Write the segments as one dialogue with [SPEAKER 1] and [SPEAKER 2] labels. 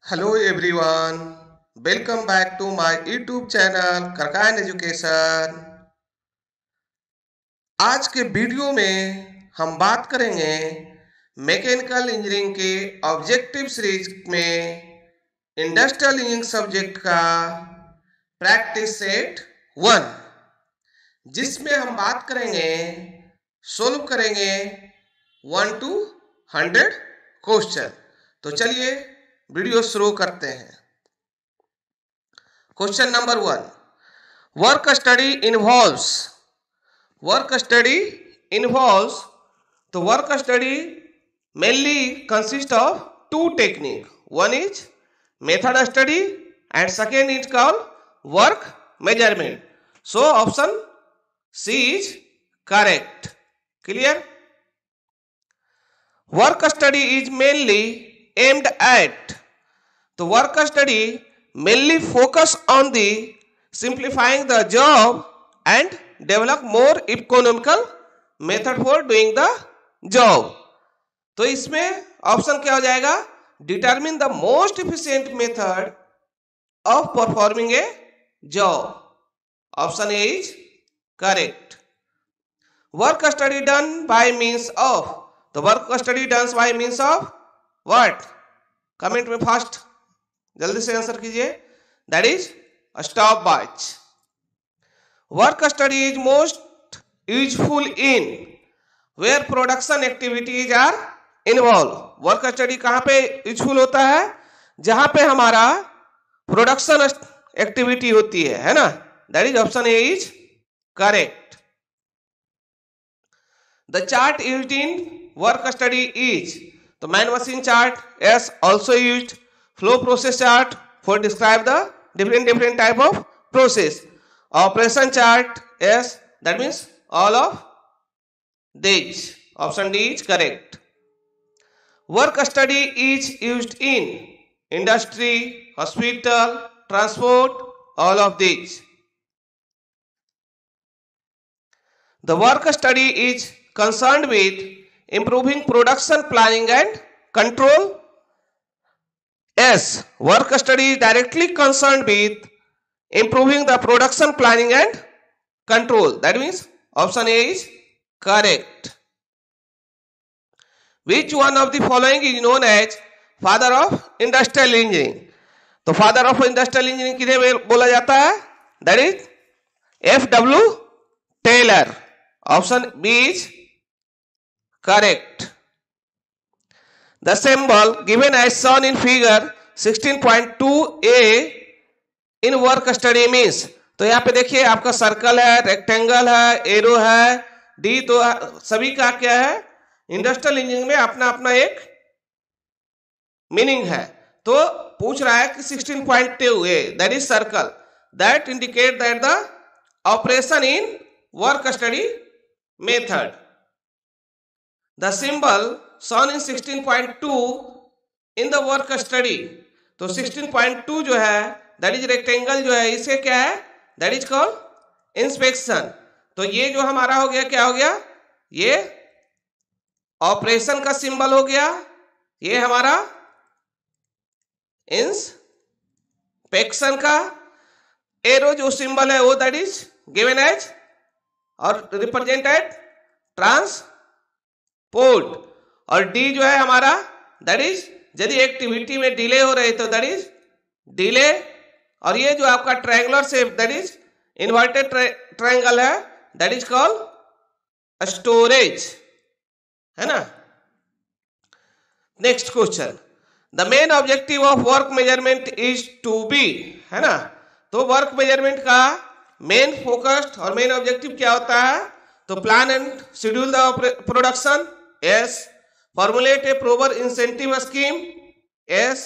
[SPEAKER 1] Hello everyone, welcome back to my YouTube channel करकान education. आज के वीडियो में हम बात करेंगे मैकेनिकल इंजीनियरिंग के ऑब्जेक्टिव सीरीज में इंडस्ट्रियल इंजीनियरिंग सब्जेक्ट का प्रैक्टिस सेट 1, जिसमें हम बात करेंगे सोल्व करेंगे 1 to 100 क्वेश्चन। तो चलिए वीडियो शुरू करते हैं। Question number 1, work study involves. तो work study mainly consist of 2 technique, one is method study and second is called work measurement. So option C is correct. Clear? Work study is mainly aimed at, तो work study mainly focus on the simplifying the job and develop more economical method for doing the job. तो इसमें option क्या हो जाएगा? Determine the most efficient method of performing a job. Option A is correct. Work study done by means of, तो work study done by means of what? Comment में fast जल्दी से answer कीजिए। That is stop watch. Work study is most useful in where production activities are involve. Work study कहां पे useful होता है? जहां पे हमारा प्रोडक्शन एक्टिविटी होती है ना। That is option A is correct. The chart used in work study is, तो man machine chart is also used, flow process chart for describe the different type of process, operation chart is, that means all of these. Option D is correct. Work study is used in industry, hospital, transport, all of these. The work study is concerned with improving production planning and control. Yes, work study is directly concerned with improving the production planning and control. That means option A is correct. Which one of the following is known as father of industrial engineering? तो father of industrial engineering किन्हें बोला जाता है? That is F.W. Taylor. Option B is correct. The symbol given as shown in figure 16.2a in work study means, तो यहाँ पे देखिए आपका सर्कल है, रेक्टेंगल है, एरो है, डी, तो सभी का क्या है? इंडस्ट्रियल इंजीनियरिंग में अपना अपना एक मीनिंग है। तो पूछ रहा है कि 16.2a that is circle that indicate that the operation in work study method. The symbol shown in 16.2 in the work study, तो 16.2 जो है that is rectangle जो है, इसे क्या है? That is called inspection। तो ये जो हमारा हो गया, क्या हो गया? ये ऑपरेशन का सिंबल हो गया, ये हमारा इंस्पेक्शन का एरो जो सिंबल है वो दैट इज गिवन एज और रिप्रेजेंटेड ट्रांसपोर्ट, और डी जो है हमारा दैट इज यदि एक्टिविटी में डिले हो रही तो दैट इज डिले, और ये जो आपका triangular shape that is inverted triangle है दैट इज कॉल्ड स्टोरेज, है ना। Next question, the main objective of work measurement is to be, है ना। तो वर्क मेजरमेंट का मेन फोकस्ड और मेन ऑब्जेक्टिव क्या होता है? तो plan and schedule the production, yes, formulate a proper incentive scheme, yes,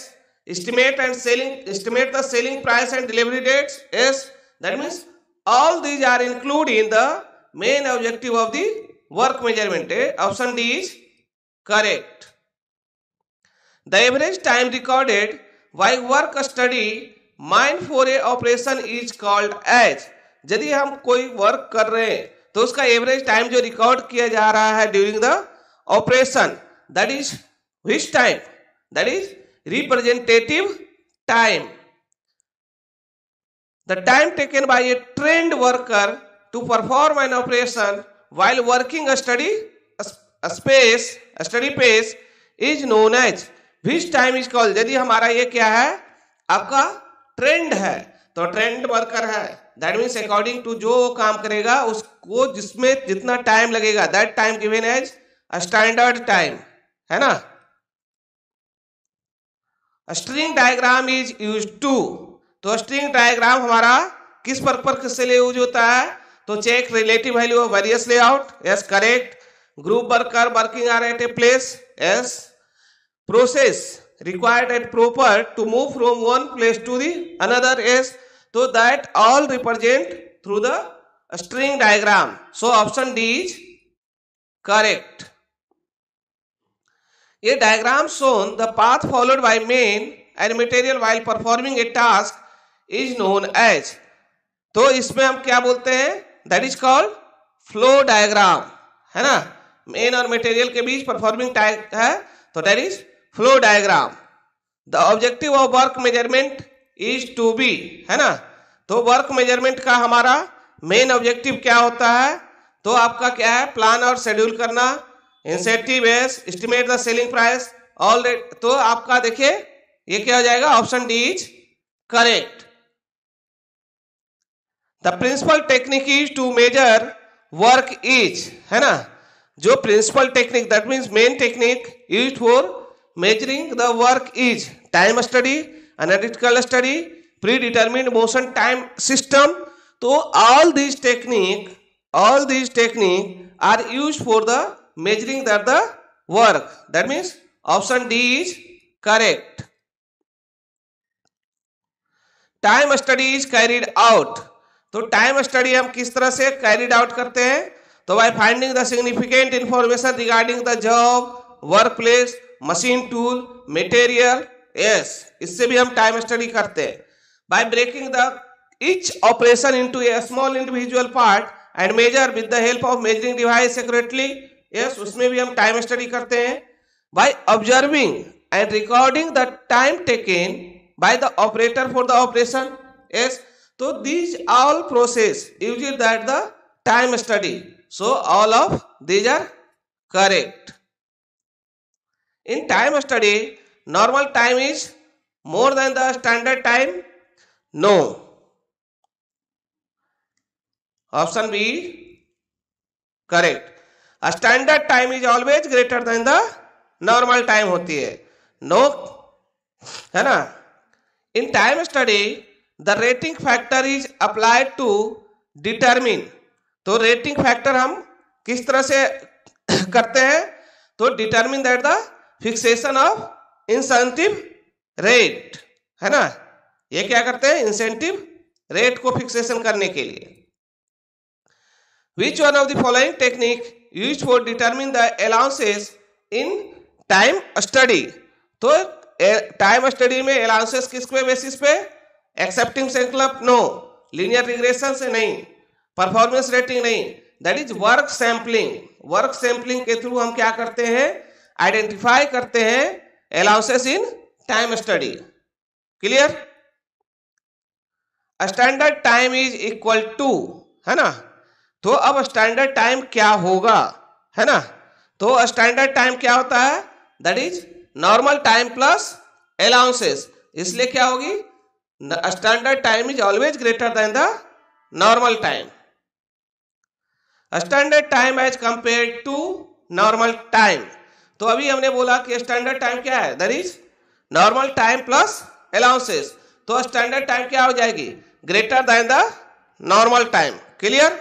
[SPEAKER 1] estimate the selling price and delivery dates, yes. That means all these are included in the main objective of the work measurement. Option D is correct. The average time recorded by work study mine for a operation is called as, यदि हम कोई work कर रहे हैं तो उसका average time जो record किया जा रहा है during the operation, that is which time? That is representative time. The time taken by a trained worker to perform an operation while working a study pace is known as which time is called. यदि हमारा ये क्या है, आपका trained है, तो trained worker है, that means according to जो काम करेगा उसको जिसमें जितना टाइम लगेगा, that time given as standard time, है ना. String diagram is use to. तो स्ट्रिंग डायग्राम हमारा किस पर्पस से यूज होता है, तो check relative value of various layout, yes correct. Group worker working are at a place, yes. Process required at proper to move from one place to the another, is so that all represent through the string diagram. So option D is correct. A diagram shown the path followed by main and material while performing a task is known as. तो इसमें हम क्या बोलते हैं, that is called flow diagram, है ना. Main और material के बीच परफॉर्मिंग टास्क है, तो that is flow diagram. The objective of work measurement is to be, है ना. तो वर्क मेजरमेंट का हमारा मेन ऑब्जेक्टिव क्या होता है, तो आपका क्या है, प्लान और शेड्यूल करना, incentives, estimate the selling price, all. तो आपका देखिए ये क्या हो जाएगा, option D is correct. The principal technique is to measure work is, है ना. जो principal technique, that means main technique used for measuring the work is time study, analytical study, predetermined motion time system. तो all these technique are used for the measuring that the work. That means option D is correct. Time study is carried out. तो time study हम किस तरह से carried out करते हैं, तो by finding the significant information regarding the job, work place, machine tool, material, yes, इससे भी हम टाइम स्टडी करते हैं. By breaking the each operation into a small individual part and measure with the help of measuring device accurately, yes, उसमें भी हम time study करते हैं. By observing and recording the time taken by the operator for the operation, yes. तो these all process use that the time study. So all of these are correct. In time study, normal time is more than the standard time? No. Option B correct. A standard time is always greater than the normal time होती है. No, है ना. In time study, the rating factor is applied to determine. तो rating factor हम किस तरह से करते हैं, तो determine that the fixation of incentive rate, है ना. ये क्या करते हैं, इंसेंटिव रेट को फिक्सेशन करने के लिए. Which one of the following technique used for determine the allowances in time study. तो टाइम स्टडी में अलाउंसेस किसके बेसिस पे, excepting sample no, linear regression से नहीं, परफॉर्मेंस रेटिंग नहीं, that is work sampling. Work sampling के through हम क्या करते हैं, आइडेंटिफाई करते हैं allowances in time study. Clear. Standard time is equal to, है ना. तो अब स्टैंडर्ड टाइम क्या होगा, है ना. तो स्टैंडर्ड टाइम क्या होता है, that is normal time plus allowances. इसलिए क्या होगी, standard time is always greater than the normal time. Standard time as compare to normal time. तो अभी हमने बोला कि स्टैंडर्ड टाइम क्या है, that is normal time plus allowances. तो स्टैंडर्ड टाइम क्या हो जाएगी, greater than the normal time. Clear.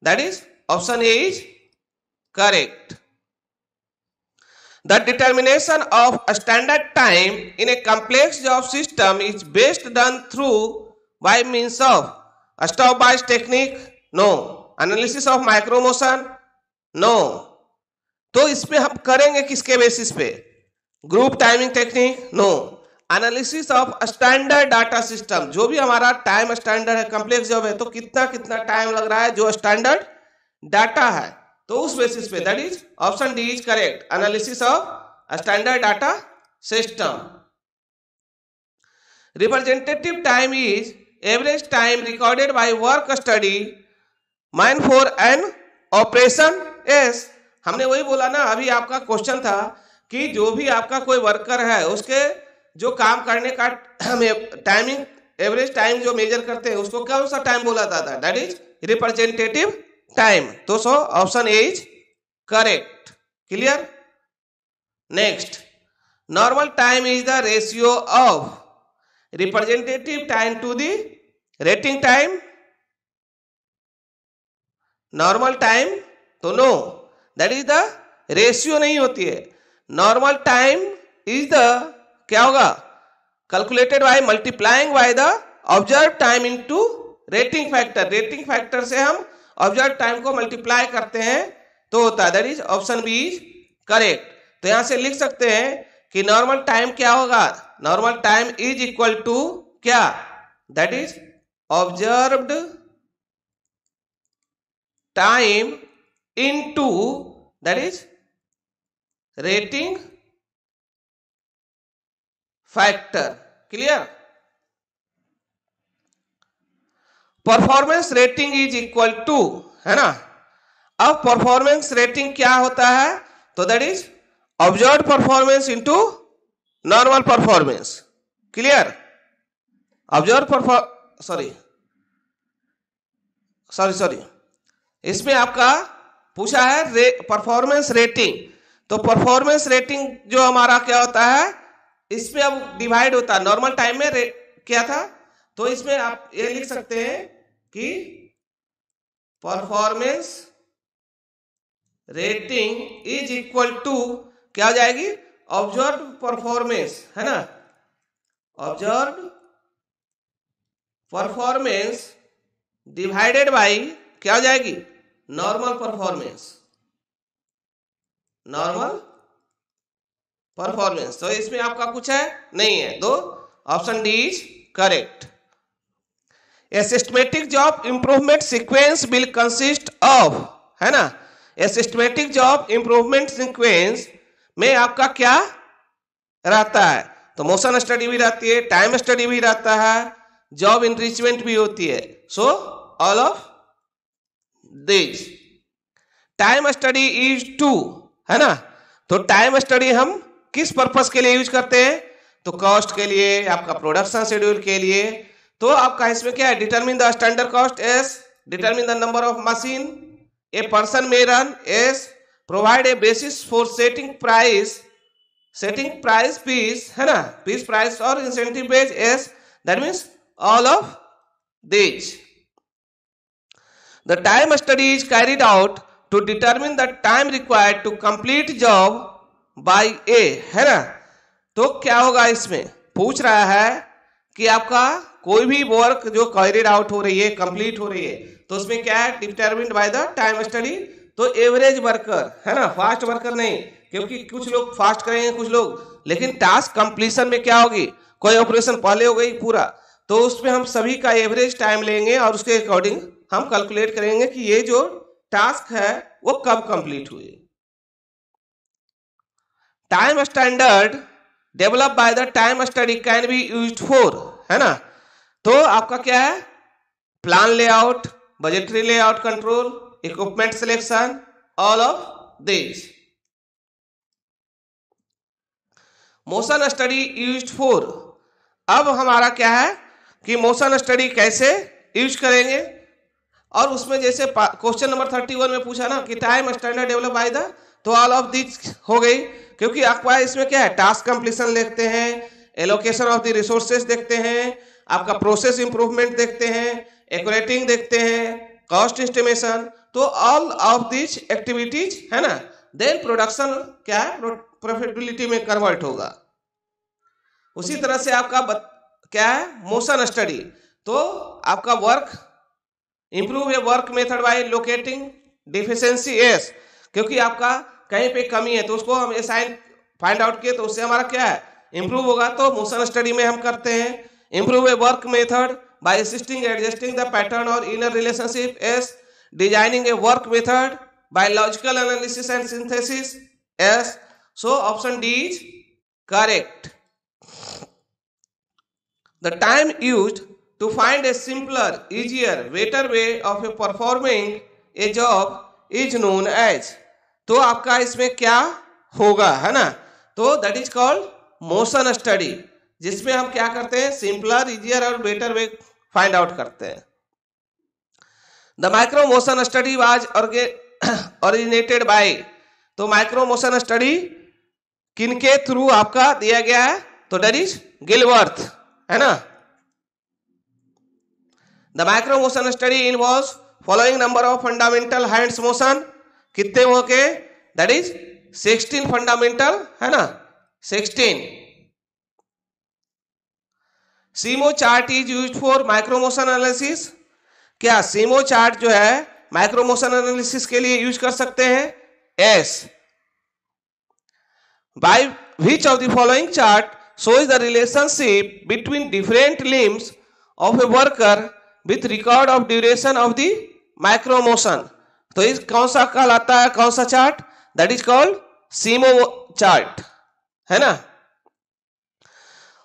[SPEAKER 1] That is option A is correct. The determination of standard time in a complex job system is best done through by means of stop vice technique, no. Analysis of micro motion, no. तो इसमें हम करेंगे किसके basis पे, group timing technique, no. Analysis of standard data system, जो भी हमारा time standard है, कॉम्प्लेक्स जॉब है, तो कितना कितना टाइम लग रहा है जो स्टैंडर्ड डाटा है, तो उस बेसिस पे, that is option D is correct. Analysis of standard data system. Representative time is average time recorded by work study mine for an operation S. हमने वही बोला ना, अभी आपका क्वेश्चन था कि जो भी आपका कोई वर्कर है उसके जो काम करने का टाइमिंग एवरेज टाइम जो मेजर करते हैं उसको कौन सा टाइम बोला जाता है, दैट इज रिप्रेजेंटेटिव टाइम। तो so option A is correct. Clear. Next, normal time is the ratio of representative time to the rating time. Normal time तो no, that is the ratio नहीं होती है। Normal time is the क्या होगा, calculated by multiplying by the observe time into rating factor. Rating factor से हम observe time को multiply करते हैं तो होता है, that is option B is correct. तो यहां से लिख सकते हैं कि नॉर्मल टाइम क्या होगा, normal time is equal to क्या, that is observed time into that is rating factor. Clear. Performance rating is equal to, है ना। अब परफॉर्मेंस रेटिंग क्या होता है, तो that is observe performance into normal performance. Clear. Observe sorry इसमें आपका पूछा है परफॉर्मेंस रेटिंग। तो परफॉर्मेंस रेटिंग जो हमारा क्या होता है, इसमें अब डिवाइड होता है। नॉर्मल टाइम में क्या था, तो इसमें आप ये लिख सकते हैं कि performance rating is equal to क्या हो जाएगी, ऑब्जर्व परफॉर्मेंस, है ना। ऑब्जर्व परफॉर्मेंस डिवाइडेड बाय क्या हो जाएगी, नॉर्मल परफॉर्मेंस। Normal performance. तो इसमें आपका कुछ है नहीं है, तो option D is correct. A systematic job improvement sequence will consist of, है ना। A systematic job improvement sequence में आपका क्या रहता है, तो मोशन स्टडी भी रहती है, टाइम स्टडी भी रहता है, जॉब इनरिचमेंट भी होती है। So all of this. Time study is to, है ना। तो टाइम स्टडी हम किस पर्पस के लिए यूज करते हैं, तो कॉस्ट के लिए, आपका प्रोडक्शन शेड्यूल के लिए। तो आपका इसमें क्या है, determine the standard costs, determine the number of machine a person में runs, provide a basis for setting price piece, है ना, पीस प्राइस और incentive bases, that means all of this. The time study is carried out to determine the time required to complete job by a, है ना। तो क्या होगा, इसमें पूछ रहा है कि आपका कोई भी वर्क जो कैरिड आउट हो रही है, कंप्लीट हो रही है, तो उसमें क्या है, determined by the time study. तो एवरेज वर्कर, है ना, फास्ट वर्कर नहीं, क्योंकि कुछ लोग फास्ट करेंगे कुछ लोग, लेकिन टास्क कंप्लीशन में क्या होगी, कोई ऑपरेशन पहले हो गई पूरा, तो उसमें हम सभी का एवरेज टाइम लेंगे और उसके अकॉर्डिंग हम कैलकुलेट करेंगे कि ये जो टास्क है वो कब कंप्लीट हुई। Time standard develop by the time study can be used for, है ना। तो आपका क्या है, plan layout, budgetary layout control, equipment selection, all of this. Motion study used for, अब हमारा क्या है कि मोशन स्टडी कैसे यूज करेंगे, और उसमें जैसे क्वेश्चन नंबर 31 में पूछा ना कि time standard develop by the, तो ऑल ऑफ दिस हो गई, क्योंकि आपका इसमें क्या है, टास्क कंप्लीशन देखते हैं, एलोकेशन ऑफ द रिसोर्सेज देखते हैं, आपका प्रोसेस इंप्रूवमेंट देखते हैं, एक्यूरेटिंग देखते हैं, कॉस्ट एस्टिमेशन, तो ऑल ऑफ दिस एक्टिविटीज, है ना, देन प्रोडक्शन क्या है, प्रॉफिटेबिलिटी में कन्वर्ट होगा। उसी तरह से आपका क्या है, मोशन स्टडी, तो आपका work improve a work method bye locating deficiency S, क्योंकि आपका कहीं पे कमी है तो उसको हम असाइन फाइंड आउट किए, तो उससे हमारा क्या है, इंप्रूव होगा। तो मोशन स्टडी में हम करते हैं improve a work method by assisting adjusting the pattern और inner relationships, designing a work method by logical analysis and syntheses. So option D is correct. The time used to find a simpler, easier, better way of a performing a job is known as. तो आपका इसमें क्या होगा, है ना, तो that is called motion study, जिसमें हम क्या करते हैं, सिंपलर, इजियर और बेटर वे फाइंड आउट करते हैं। The micro motion study was originated by, तो माइक्रो मोशन स्टडी किनके थ्रू आपका दिया गया है, तो दैट इज गिलवर्थ, है ना। The micro motion study involves following number of fundamental hands motion, कितने हो के, दैट इज 16 फंडामेंटल, है ना, 16। SIMO chart is used for micro motion analysis, क्या सीमो चार्ट जो है माइक्रो मोशन एनालिसिस के लिए यूज कर सकते हैं, yes. By which of the following chart shows the relationship between different limbs of a worker with record of duration of the micro motion, तो इस कौन सा कहलाता है, कौन सा chart, that is called SIMO chart, है ना।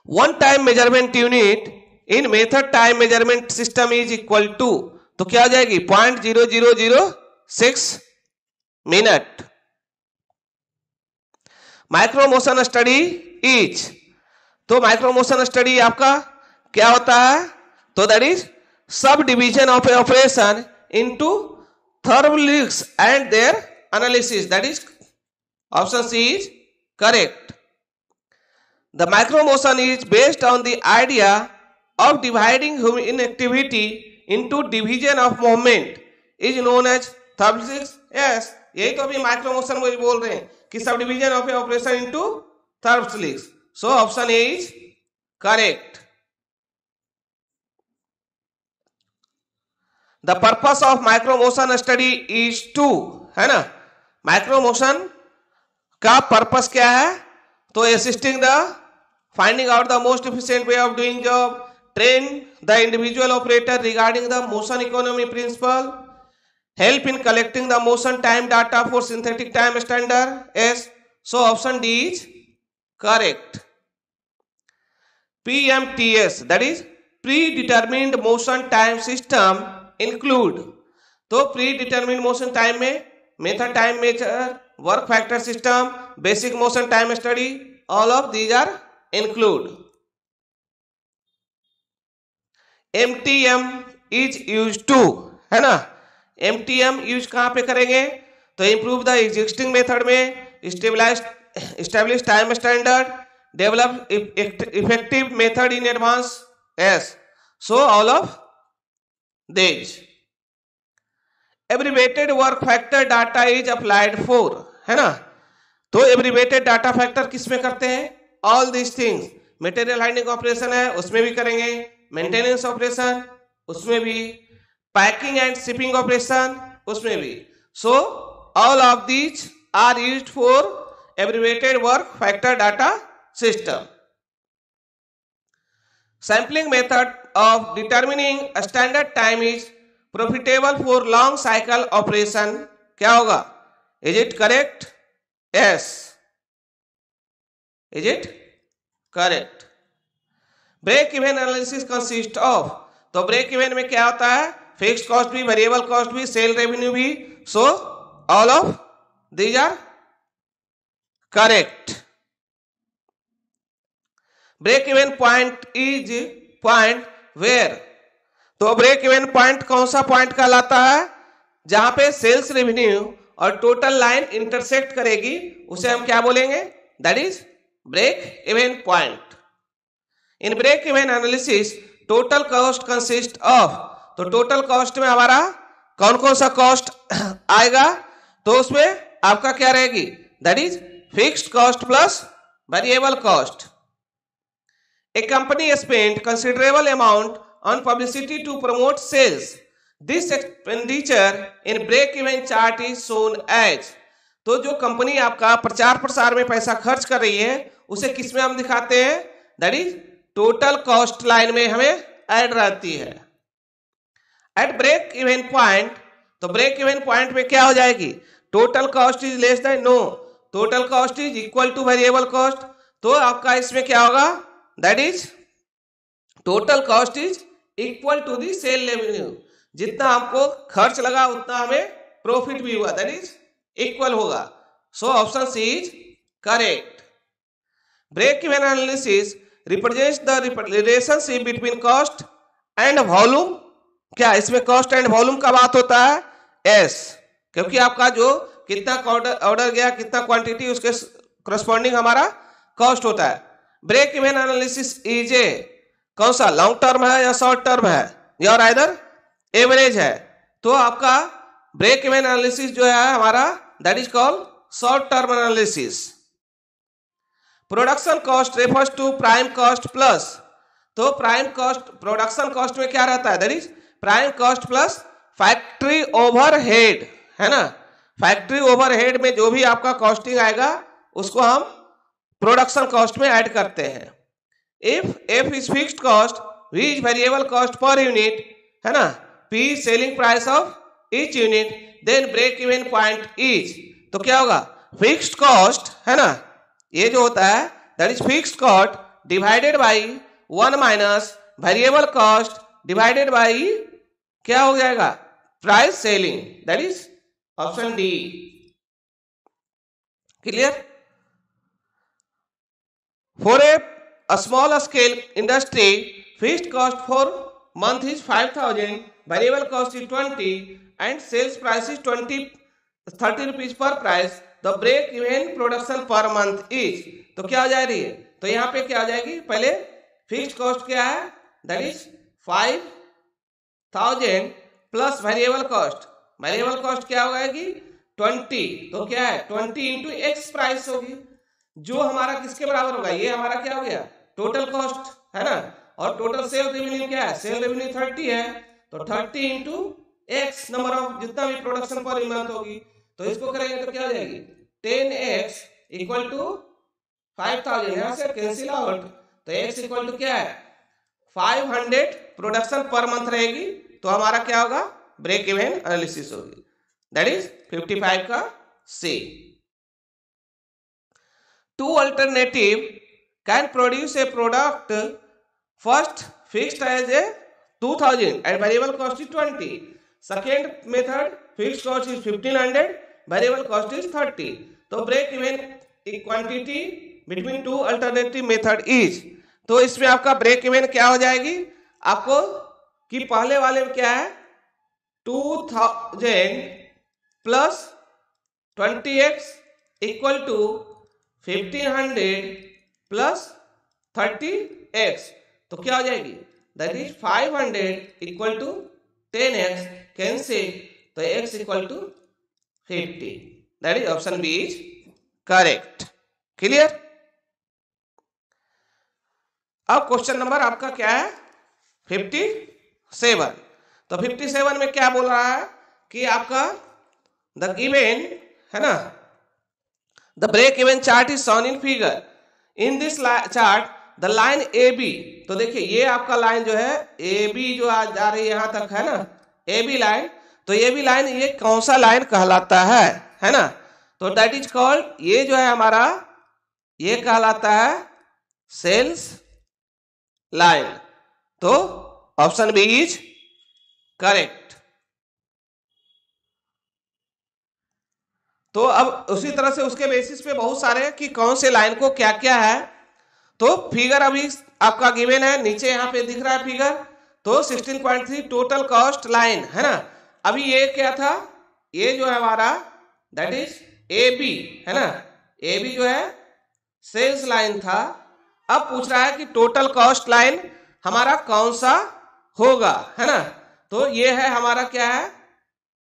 [SPEAKER 1] One time measurement unit in method time measurement system is equal to, तो क्या हो जाएगी 0.0006 minute. Micro motion study is, तो माइक्रो मोशन स्टडी आपका क्या होता है, तो that is subdivision of a operation into therbligs and their analysis, that is option C is correct. The micro motion is based on the idea of dividing human activity into division of movement is known as therbligs, yes, यही तो अभी micro motion में बोल रहे हैं कि subdivision of a operation into therbligs, so option A is correct. The purpose of micro motion study is to, है ना, माइक्रो मोशन का पर्पस क्या है, तो assisting the finding out the most efficient way of doing job, train the individual operator regarding the motion economy principle, help in collecting the motion time data for synthetic time standard, yes, so option D is correct. PMTS, that is predetermined motion time system include, तो predetermined motion time में method time measure, work factor system, basic motion time study, all of these are include. MTM is used to, है ना, MTM use कहां पे करेंगे, तो improve the existing method में, establish time standard, develop effective method in advance, yes, so all of this. Abbreviated work factor data is applied for, है ना, तो एब्रिवेटेड डाटा फैक्टर किसमें करते हैं, all this things, material handling operation है उसमें भी करेंगे, मेंटेनेंस ऑपरेशन उसमें भी, पैकिंग एंड शिपिंग ऑपरेशन उसमें भी, so all of these are used for abbreviated work factor data system. Sampling method of determining standard time is profitable for long cycle operation, क्या होगा, is it correct, yes, is it correct. Break even analysis consist of, तो break even में क्या होता है, fixed cost भी, variable cost भी, sale revenue भी, so all of these are correct. Break even point is point where, तो break even point कौन सा पॉइंट कहलाता है, जहां पे सेल्स रेवेन्यू और टोटल लाइन इंटरसेक्ट करेगी, उसे हम क्या बोलेंगे, that is break even point. In break even analysis total cost consist of, तो टोटल कॉस्ट में हमारा कौन कौन सा कॉस्ट आएगा, तो उसमें आपका क्या रहेगी, that is fixed cost plus variable cost. A company spend considerable amount on publicity to promote sales, this expenditure in break even chart is shown as, तो जो कंपनी आपका प्रचार प्रसार में पैसा खर्च कर रही है उसे किस में हम दिखाते हैं, that is total cost line में हमें ऐड रहती है। एट ब्रेक इवन पॉइंट, तो ब्रेक इवन पॉइंट में क्या हो जाएगी, total cost is less than, no, total cost is equal to variable cost, तो आपका इसमें क्या होगा, that is total cost is equal to the sale revenue, जितना हमको खर्च लगा उतना हमें प्रॉफिट भी हुआ, दैट इज इक्वल होगा। So option C is correct. Break even analysis represents the relationship between cost and volume. क्या इसमें कॉस्ट एंड वॉल्यूम का बात होता है? यस, क्योंकि आपका जो कितना ऑर्डर गया, कितना क्वांटिटी, उसके करस्पॉन्डिंग हमारा कॉस्ट होता है। Break even analysis is a कौन सा, लॉन्ग टर्म है या शॉर्ट टर्म है, या राइदर एवरेज है? तो आपका ब्रेक इवन एनालिसिस जो है हमारा, that is called short term analysis. Production cost refers to prime cost plus. तो प्राइम कॉस्ट, प्रोडक्शन कॉस्ट में क्या रहता है? That is prime cost plus factory overhead, है ना। फैक्ट्री ओवरहेड में जो भी आपका कॉस्टिंग आएगा उसको हम प्रोडक्शन कॉस्ट में ऐड करते हैं। If F is fixed cost, V is variable cost per unit, है ना, P selling price of each unit, then break even point is, तो क्या होगा? फिक्स्ड कॉस्ट, है ना, ये जो होता है that is fixed cost divided by 1 minus variable cost divided by क्या हो जाएगा? Price selling, that is option D. Clear? For a small scale industry, fixed cost for month is 5,000, variable cost is 20 and sales price is 30 rupees per price, the break even production per month is, तो क्या हो जा रही है? तो यहाँ पे क्या हो जाएगी? पहले फिक्स्ड कॉस्ट क्या है? That is 5,000 plus variable cost, variable cost क्या हो जाएगी? 20, तो क्या है? 20 इंटू एक्स प्राइस होगी, जो हमारा किसके बराबर होगा? ये हमारा क्या हो गया? टोटल कॉस्ट, है ना। और टोटल सेल रेवेन्यू क्या है? सेल रेवेन्यू 30 है, तो 30 इंटू एक्स नंबर ऑफ जितना भी प्रोडक्शन पर मंथ होगी, तो इसको करेंगे तो क्या हो जाएगी? 10x इक्वल टू 5,000, यहां से कैंसिल आउट, तो x इक्वल टू क्या है? 500 प्रोडक्शन पर मंथ रहेगी, तो हमारा क्या होगा? ब्रेक इवन एनालिसिस होगी, दैट इज 55 का सी। Two alternative can produce a product, first fixed as a 2,000 and variable cost is 20. Second method fixed cost is 1,500, variable cost is 30. तो break even quantity between two alternative method is, तो इसमें आपका break even क्या हो जाएगी आपको? कि पहले वाले में क्या है? 2,000 plus 20x equal to 1,500 plus 30x, तो क्या हो जाएगी? That is 500 equal to 10x, cancel, तो x equal to 50, that is option B is correct. Clear? अब क्वेश्चन नंबर आपका क्या है? 57। तो 57 में क्या बोल रहा है कि आपका द गिवन, है ना, the break even chart is shown in figure. In this chart the line AB, तो देखिए ये आपका लाइन जो है AB जो आज जा रही है यहां तक, है ना, AB लाइन, तो AB लाइन ये कौन सा लाइन कहलाता है ना? तो दैट इज कॉल्ड, ये जो है हमारा ये कहलाता है सेल्स लाइन, तो ऑप्शन बी इज करेक्ट। तो अब उसी तरह से उसके बेसिस पे बहुत सारे कि कौन से लाइन को क्या क्या है, तो फिगर अभी आपका गिवन है, नीचे यहाँ पे दिख रहा है फिगर, तो 16.3 टोटल कॉस्ट लाइन, है ना। अभी ये क्या था? ये जो है हमारा दैट इज ए बी, है ना, ए बी जो है सेल्स लाइन था। अब पूछ रहा है कि टोटल कॉस्ट लाइन हमारा कौन सा होगा, है ना। तो ये है हमारा क्या है?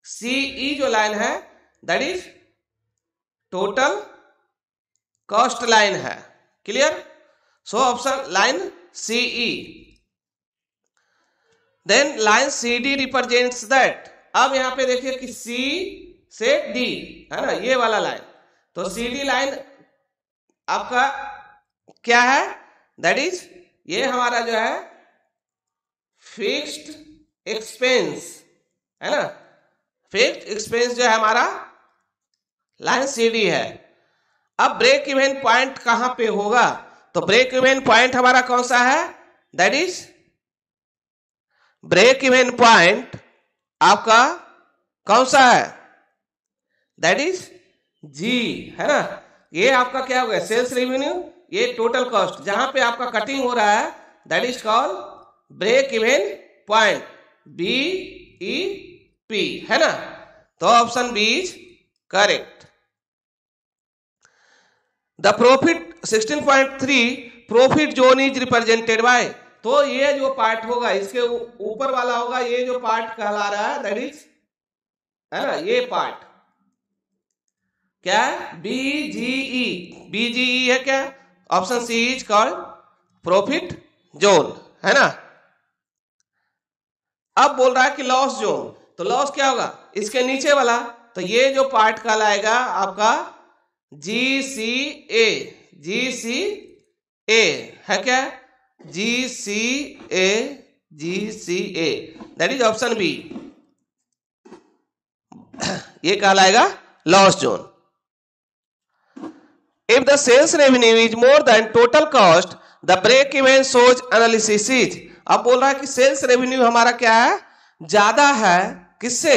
[SPEAKER 1] सीई जो लाइन है that is total cost line है। Clear? So option line CE. Then line C D represents that. अब यहां पे देखिए कि सी से डी, है ना, ये वाला लाइन, तो सी डी लाइन आपका क्या है? दैट इज ये हमारा जो है फिक्स्ड एक्सपेंस, है ना, फिक्स्ड एक्सपेंस जो है हमारा लाइन सी डी है। अब ब्रेक इवन पॉइंट कहां पे होगा? तो ब्रेक इवन पॉइंट हमारा कौन सा है? That is break even point आपका कौन सा है? दैट इज जी, है ना। ये आपका क्या हो गया? सेल्स रेवेन्यू, ये टोटल कॉस्ट जहां पे आपका कटिंग हो रहा है, that is called break even point, BEP, है ना। तो option B is correct. The profit 16.3 profit zone is represented by, तो ये जो पार्ट होगा इसके ऊपर वाला होगा, ये जो पार्ट कहला रहा है दैट इज, है ना, ये पार्ट क्या है? BGE, BGE है क्या? Option C is called profit zone, है ना। अब बोल रहा है कि लॉस जोन, तो लॉस क्या होगा? इसके नीचे वाला, तो ये जो पार्ट कहलाएगा आपका GCA, GCA है क्या? GCA, GCA, that is option B, ये कहलाएगा loss zone. If the sales revenue is more than total cost, the break even shows analysis is, अब बोल रहा है कि सेल्स रेवेन्यू हमारा क्या है? ज्यादा है किससे?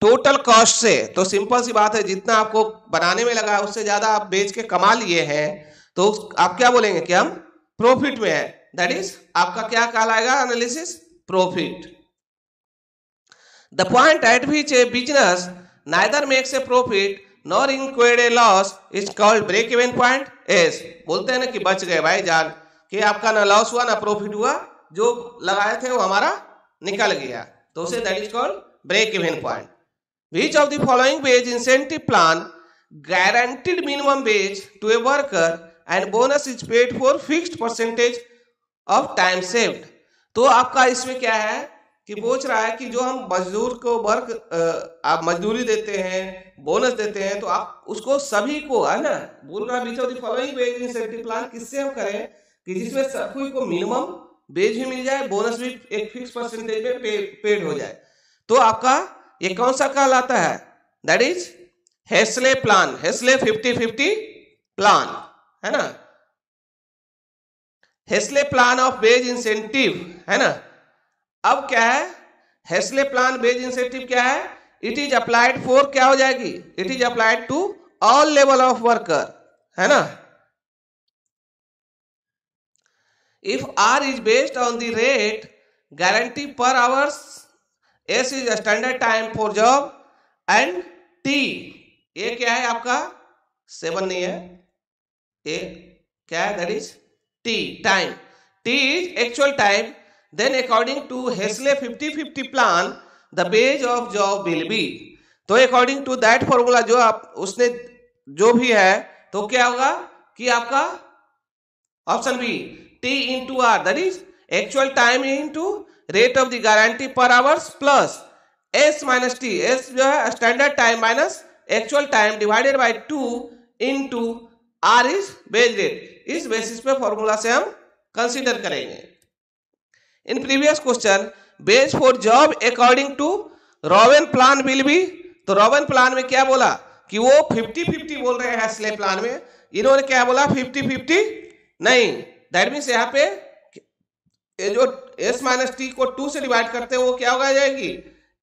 [SPEAKER 1] टोटल कॉस्ट से। तो सिंपल सी बात है, जितना आपको बनाने में लगा है उससे ज्यादा आप बेच के कमा लिए हैं, तो आप क्या बोलेंगे कि हम प्रॉफिट में है, दैट इज आपका क्या कहलाएगा? Analysis profit. The point at which a business neither makes a profit nor incurs a loss is called break even point. एस बोलते हैं ना कि बच गए भाई जान, कि आपका ना लॉस हुआ ना प्रॉफिट हुआ, जो लगाए थे वो हमारा निकल गया, तो उसे that is called break even point. Which of the following wage incentive plan guaranteed minimum wage to a worker and bonus is paid for fixed percentage of time saved. तो आपका इसमें क्या है कि पूछ रहा है कि जो हम मजदूर को आप मजदूरी देते हैं, बोनस देते हैं, तो आप उसको सभी को, है ना, बोल रहा है which of the following wage incentive plan किससे हम करें कि जिसमें सभी को मिनिमम वेज भी मिल जाए, बोनस भी एक फिक्स परसेंटेज में पेड हो जाए। तो आपका ये कौन सा कहलाता है? दैट इज हेस्ले प्लान, हेस्ले 50-50 प्लान, है ना, हेस्ले प्लान ऑफ वेज इंसेंटिव, है ना। अब क्या है? हेस्ले प्लान वेज इंसेंटिव क्या है? इट इज अप्लाइड फॉर, क्या हो जाएगी? It is applied to all level of worker, है ना। If R is based on the rate guarantee per hours, S is a standard time for job and T, ये क्या है आपका? 7 नहीं है, ये क्या है? That is T, time. T is actual time, then according to Hesley 50-50 plan the wage of job will be, तो अकॉर्डिंग टू दैट फॉर्मूला जो आप उसने जो भी है, तो क्या होगा कि आपका option B T into R, that is actual time into rate of the guarantee per hours plus S minus T, S जो है standard time minus actual time divided by 2 into R is wage rate। इस basis पे formula से हम consider करेंगे। In previous question base for job according to Rowan plan will be, तो Rowan plan में क्या बोला कि वो 50-50 बोल रहे हैं, हेस्ले प्लान में इन्होंने क्या बोला? 50-50 नहीं, दैट मीन्स यहाँ पे ये जो S माइनस टी को 2 से डिवाइड करते हैं वो क्या होगा जाएगी?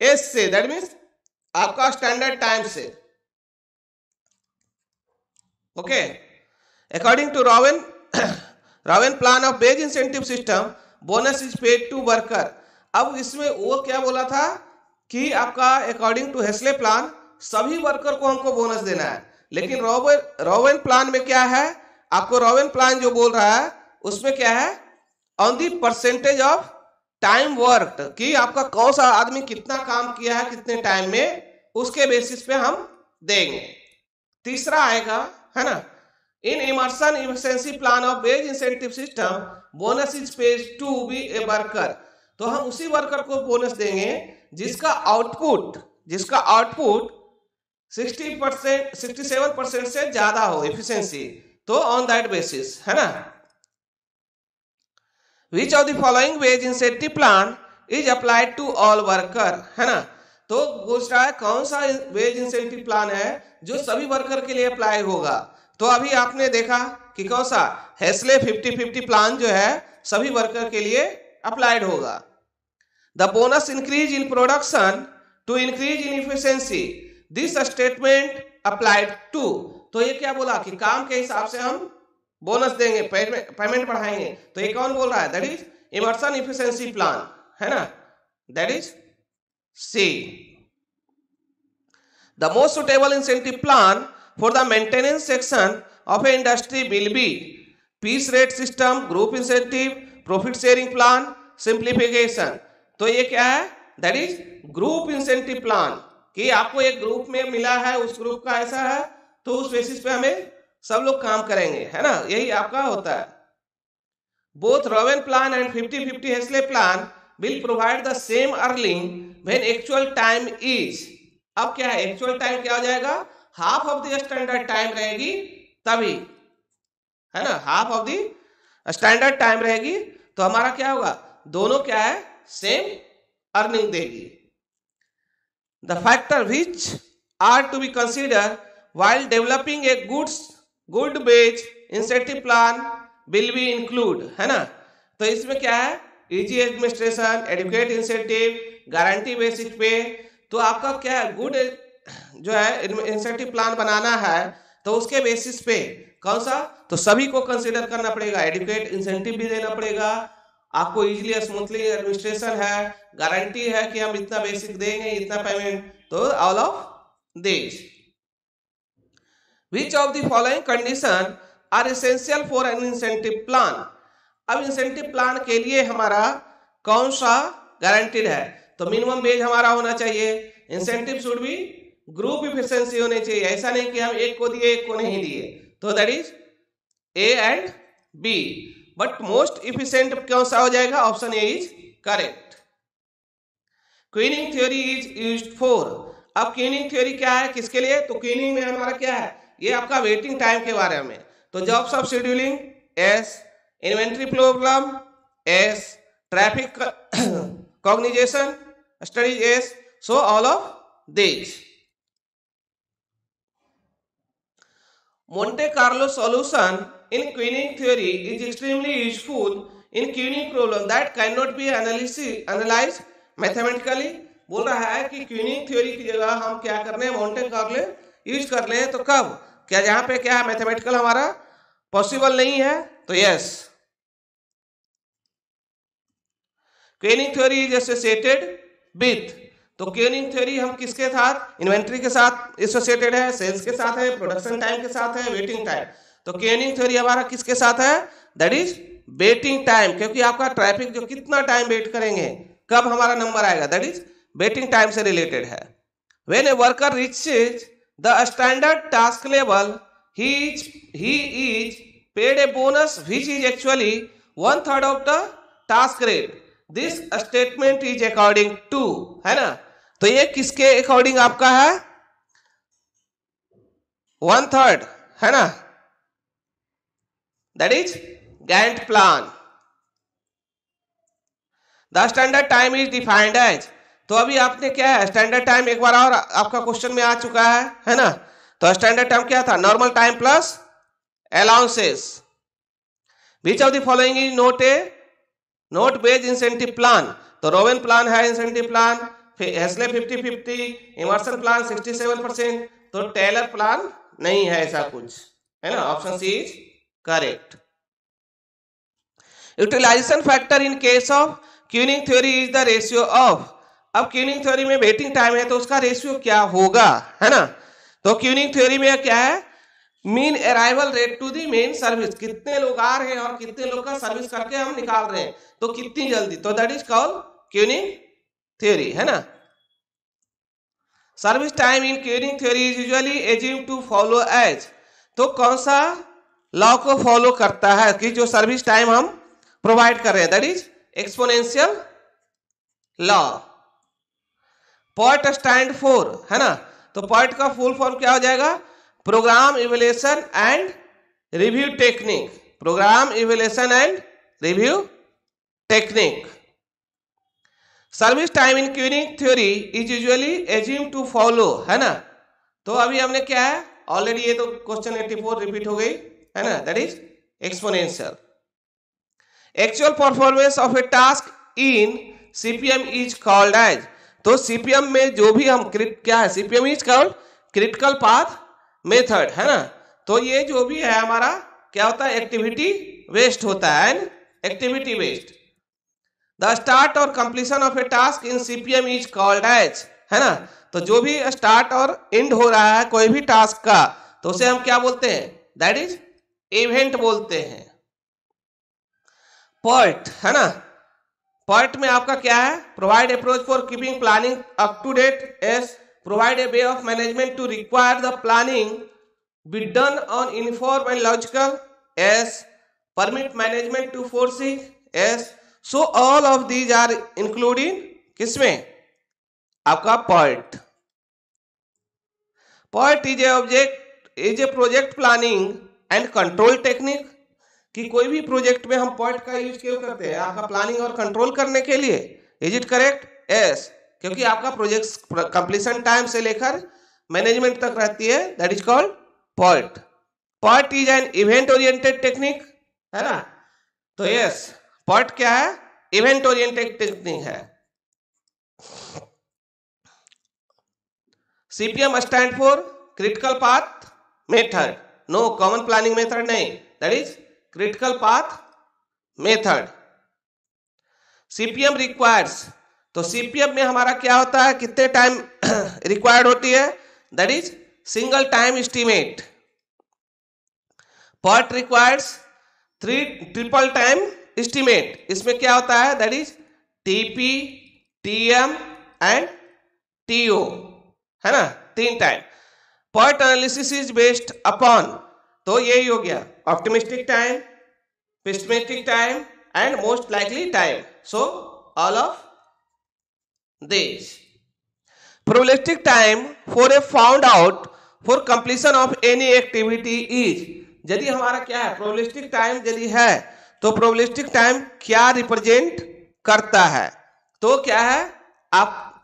[SPEAKER 1] S से, दैट मीन्स आपका स्टैंडर्ड टाइम से। Okay, according to Rowan plan of wage incentive system bonus is paid to worker. अब इसमें वो क्या बोला था कि आपका अकॉर्डिंग टू हेस्ले प्लान सभी वर्कर को हमको बोनस देना है, लेकिन रोवेन प्लान में क्या है? आपको रोवेन प्लान जो बोल रहा है उसमें क्या है? On the percentage of time work, कि आपका कौन सा आदमी कितना काम किया है कितने टाइम में, उसके बेसिस पे हम देंगे। तीसरा आएगा, है ना, in Emerson efficiency plan of wage incentive system bonus is paid to be a worker, तो हम उसी वर्कर को बोनस देंगे जिसका आउटपुट 67% से ज्यादा हो एफिशिएंसी, तो ऑन दैट बेसिस, है ना। Which of the following wage incentive plan is applied to all worker, है ना। तो पूछ रहा है कौन सा वेज इंसेंटिव प्लान है जो सभी वर्कर के लिए अप्लाई होगा। तो अभी आपने देखा कि कौन सा हेस्ले 50-50 प्लान जो है सभी वर्कर के लिए अप्लाइड होगा। The bonus increase in production to increase in efficiency, this statement applied to. तो ये क्या बोला कि काम के हिसाब से हम बोनस देंगे, पेमेंट बढ़ाएंगे। तो ये कौन बोल रहा है? That is Emerson efficiency plan, है ना, that is C. The most suitable incentive plan for the maintenance section of a industry will be piece rate system, group incentive, profit sharing plan, simplification. तो ये क्या है? That is group incentive plan, कि आपको एक group में मिला है, उस ग्रुप का ऐसा है, तो उस बेसिस पे हमें सब लोग काम करेंगे, है ना, यही आपका होता है। बोथ रोवेन प्लान एंड 50-50 हेस्ले plan will provide the same earning when actual time is. अब क्या है? एक्चुअल टाइम क्या हो जाएगा? Half of the standard time रहेगी तभी, है ना, half of the standard time रहेगी, तो हमारा क्या होगा? दोनों क्या है? सेम अर्निंग देगी। The factor which are to be consider while developing a good wage incentive plan will be include, है ना। तो इसमें क्या है? Easy administration, adequate incentive, guarantee basic pay. तो आपका क्या है? गुड जो है इंसेंटिव प्लान बनाना है, तो उसके बेसिस पे कौन सा? तो सभी को कंसिडर करना पड़ेगा, एडुकेट इंसेंटिव भी देना पड़ेगा आपको, इजीली स्मूथली एडमिनिस्ट्रेशन है, गारंटी है कि हम इतना बेसिक देंगे, इतना पेमेंट, तो all of this. Which of the following condition are essential for an incentive plan? अब इंसेंटिव प्लान के लिए हमारा कौन सा गारंटीड है? तो मिनिमम वेज हमारा होना चाहिए, incentive should be group efficiency होनी चाहिए, ऐसा नहीं कि हम एक को दिए एक को नहीं दिए, तो that is A and B. But most efficient कौन सा हो जाएगा? Option A is correct. Queuing theory is used for. अब क्वीनिंग थ्योरी क्या है, किसके लिए? तो क्वीनिंग में हमारा क्या है? ये आपका वेटिंग टाइम के बारे में। तो jobs of schedulings, inventory problems, traffic congestion studies, so all of this. Monte Carlo solution in Queening theory is extremely useful in Queening problem that cannot be analyzed mathematically। बोल रहा है कि क्वीनिंग theory की जगह हम क्या कर रहे हैं? मोंटे कार्लो यूज कर ले। तो कब? क्या जहां पे क्या है? मैथमेटिकल हमारा पॉसिबल नहीं है, तो yes. Queuing theory is associated with. तो क्वीनिंग थ्योरी हम किसके साथ? इन्वेंट्री के साथ एसोसिएटेड है, सेल्स के साथ है, प्रोडक्शन टाइम के साथ है, वेटिंग टाइम। तो क्वीनिंग थ्योरी हमारा किसके साथ है? दैट इज वेटिंग टाइम, क्योंकि आपका ट्रैफिक जो कितना टाइम वेट करेंगे, कब हमारा नंबर आएगा, दैट इज वेटिंग टाइम से रिलेटेड है। When a worker reaches the standard task level, he is paid a bonus which is actually 1/3 of the task rate. This statement is according to, है ना। तो ये किसके according आपका है? 1/3, है ना, that is Gantt plan. The standard time is defined as. तो अभी आपने क्या है? स्टैंडर्ड टाइम एक बार और आपका क्वेश्चन में आ चुका है ना। तो स्टैंडर्ड टाइम क्या था? Normal time plus allowances. Which of the following is not based incentive plan? तो रोवेन प्लान है इंसेंटिव प्लान, हेस्ले 50-50, इमर्सन प्लान 67%, तो टेलर प्लान नहीं है, ऐसा कुछ, है ना। Option C is correct. Utilization factor in case of queuing theory is the ratio of. अब क्वीनिंग थ्योरी में वेटिंग टाइम है, तो उसका रेशियो क्या होगा, है ना। तो क्वीनिंग थ्योरी में क्या है? Mean arrival rate to the main service, कितने लोग आ रहे हैं और कितने लोग का सर्विस करके हम निकाल रहे हैं, तो कितनी जल्दी, तो that is called queuing theory, है ना। Service time in queuing theory is usually assumed to follow as. तो कौन सा लॉ को फॉलो करता है कि जो सर्विस टाइम हम प्रोवाइड कर रहे हैं, that is exponential law. Point stand for, है ना। तो पॉइंट का फुल फॉर्म क्या हो जाएगा? Program evaluation and review technique. Program evaluation and review technique. Service time in queuing theory is usually assumed to follow, है ना। तो अभी हमने क्या है? ऑलरेडी ये तो क्वेश्चन 84 रिपीट हो गई, है ना, that is exponential. Actual performance of a task in CPM is called as, तो सीपीएम में जो भी हम क्या है, CPM is called critical path method, है ना। तो ये जो भी है हमारा क्या होता है, एक्टिविटी वेस्ट होता है, and activity waste. The start और completion of a task in CPM is called as, है ना। तो जो भी स्टार्ट और एंड हो रहा है कोई भी टास्क का, तो उसे हम क्या बोलते हैं, दैट इज इवेंट बोलते हैं। PERT, है ना। PERT में आपका क्या है, provide approach for keeping planning up to date, yes provide a way of management to require the planning be done on inform and logical, yes permit management to foresee, yes so all of these are including किसमें, आपका PERT। PERT is a project planning and control technique, कि कोई भी project में हम PERT का use क्यों करते हैं, आपका प्लानिंग और कंट्रोल करने के लिए। इज इट करेक्ट, यस, क्योंकि आपका प्रोजेक्ट कंप्लीशन टाइम से लेकर मैनेजमेंट तक रहती है, that is called PERT। PERT is an event oriented technique, है ना। तो यस, PERT क्या है, इवेंट ओरिएंटेड टेक्निक है। CPM stand for critical path method, no common planning method नहीं, that is critical path method. CPM requires, तो CPM में हमारा क्या होता है, कितने टाइम रिक्वायर्ड होती है, that is single time estimate. PERT requires triple time estimate, इसमें क्या होता है, that is TP, TM and TO, है ना, 3 time. PERT analysis is based upon, तो यही हो गया optimistic time, pessimistic time and most likely time, so all of this. Probabilistic time for a found out for completion of any activity is, यदि हमारा क्या है, प्रोबेबिलिस्टिक टाइम यदि है, तो प्रोबेबिलिस्टिक टाइम क्या रिप्रेजेंट करता है, तो क्या है, आप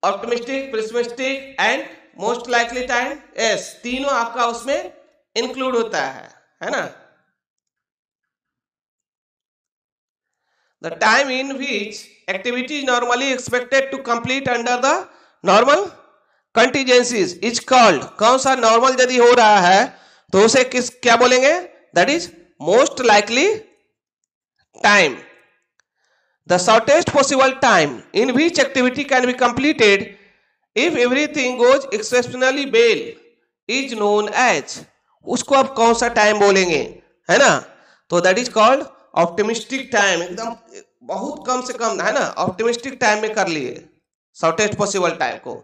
[SPEAKER 1] optimistic, pessimistic and most likely time, yes, तीनों आपका उसमें इंक्लूड होता है ना। The time in which activity is normally expected to complete under the normal contingencies is called, कौन सा नॉर्मल यदि हो रहा है तो उसे क्या बोलेंगे, that is most likely time. The shortest possible time in which activity can be completed if everything goes exceptionally well is known as, उसको आप कौन सा टाइम बोलेंगे, है ना, तो that is called optimistic time, एकदम बहुत कम से कम, है ना, ऑप्टिमिस्टिक टाइम में कर लिए शॉर्टेस्ट पॉसिबल टाइम को।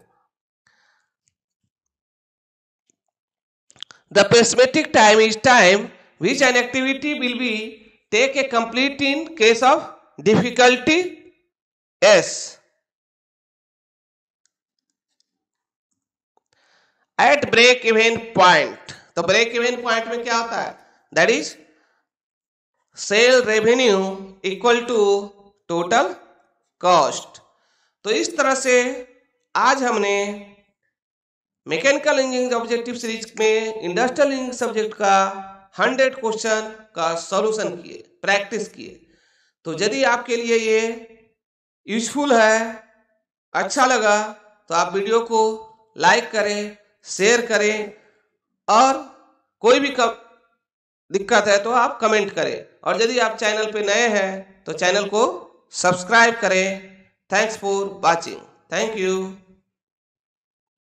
[SPEAKER 1] The pessimistic time is time which an activity will be take a complete in case of difficulty, S. At break even point, तो break even point में क्या होता है, that is sale revenue equal to total cost। तो इस तरह से आज हमने मैकेनिकल इंजीनियरिंग ऑब्जेक्टिव सीरीज में इंडस्ट्रियल इंजीनियरिंग सब्जेक्ट का 100 क्वेश्चन का सॉल्यूशन किए, प्रैक्टिस किए। तो यदि आपके लिए ये यूजफुल है, अच्छा लगा, तो आप वीडियो को लाइक करें, शेयर करें, और कोई भी दिक्कत है तो आप कमेंट करें, और यदि आप चैनल पे नए हैं तो चैनल को सब्सक्राइब करें। Thanks for watching, thank you.